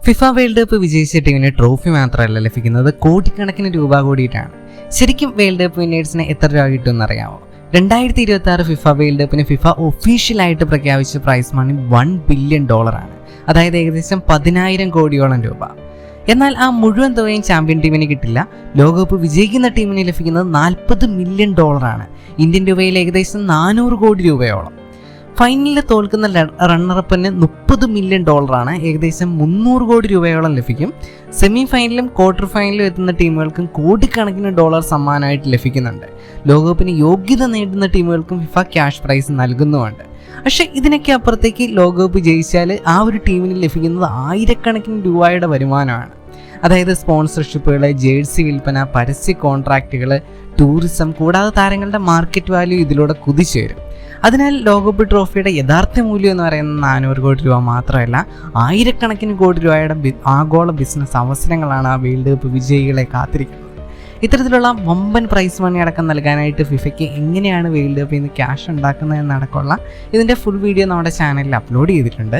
FIFA world cup വിജയിച്ച ടീമിന് trophy മാത്രമല്ല ലഭിക്കുന്നത്, കോടിക്കണക്കിന് രൂപ കൂടിയിട്ടാണ്. ശരിക്കും വേൾഡ് കപ്പ് വിന്നേഴ്സിന് എത്ര രൂപ കിട്ടുമെന്ന് അറിയാമോ? 2026 ഫിഫ വേൾഡ് കപ്പിന് ഫിഫ ഒഫീഷ്യലായിട്ട് പ്രഖ്യാപിച്ച പ്രൈസ് മണി $1 ബില്യൺ ആണ്. അതായത് ഏകദേശം 10,000 കോടിയോളം രൂപ. എന്നാൽ ആ മുഴുവൻ തുകയും ചാമ്പ്യൻ ടീമിന് കിട്ടില്ല. ലോകകപ്പ് വിജയിക്കുന്ന ടീമിന് ലഭിക്കുന്നത് $40 മില്യൺ ആണ്. ഇന്ത്യൻ രൂപയിൽ ഏകദേശം 400 കോടി രൂപയോളം. ഫൈനലിൽ തോൽക്കുന്ന റണ്ണറപ്പിന് $30 മില്യൺ ആണ്, ഏകദേശം 300 കോടി രൂപയോളം ലഭിക്കും. സെമി ഫൈനലും ക്വാർട്ടർ ഫൈനലും എത്തുന്ന ടീമുകൾക്കും കോടിക്കണക്കിന് ഡോളർ സമ്മാനമായിട്ട് ലഭിക്കുന്നുണ്ട്. ലോകകപ്പിന് യോഗ്യത നേടുന്ന ടീമുകൾക്കും ഫിഫ ക്യാഷ് പ്രൈസ് നൽകുന്നുമുണ്ട്. പക്ഷേ ഇതിനൊക്കെ അപ്പുറത്തേക്ക് ലോകകപ്പ് ജയിച്ചാൽ ആ ഒരു ടീമിന് ലഭിക്കുന്നത് ആയിരക്കണക്കിന് രൂപയുടെ വരുമാനമാണ്. അതായത് സ്പോൺസർഷിപ്പുകൾ, ജേഴ്സി വിൽപ്പന, പരസ്യ കോൺട്രാക്റ്റുകൾ, ടൂറിസം, കൂടാതെ താരങ്ങളുടെ മാർക്കറ്റ് വാല്യൂ ഇതിലൂടെ കുതിച്ചുയരും. അതിനാൽ ലോകകപ്പ് ട്രോഫിയുടെ യഥാർത്ഥ മൂല്യം എന്ന് പറയുന്നത് 400 കോടി രൂപ മാത്രമല്ല, ആയിരക്കണക്കിന് കോടി രൂപയുടെ ആഗോള ബിസിനസ് അവസരങ്ങളാണ് ആ വേൾഡ് കപ്പ് വിജയികളെ കാത്തിരിക്കുന്നത്. ഇത്തരത്തിലുള്ള വമ്പൻ പ്രൈസ് മണി അടക്കം നൽകാനായിട്ട് ഫിഫയ്ക്ക് എങ്ങനെയാണ് വേൾഡ് കപ്പിൽ നിന്ന് ക്യാഷ് ഉണ്ടാക്കുന്നതെന്നടക്കമുള്ള ഇതിൻ്റെ ഫുൾ വീഡിയോ നമ്മുടെ ചാനലിൽ അപ്ലോഡ് ചെയ്തിട്ടുണ്ട്.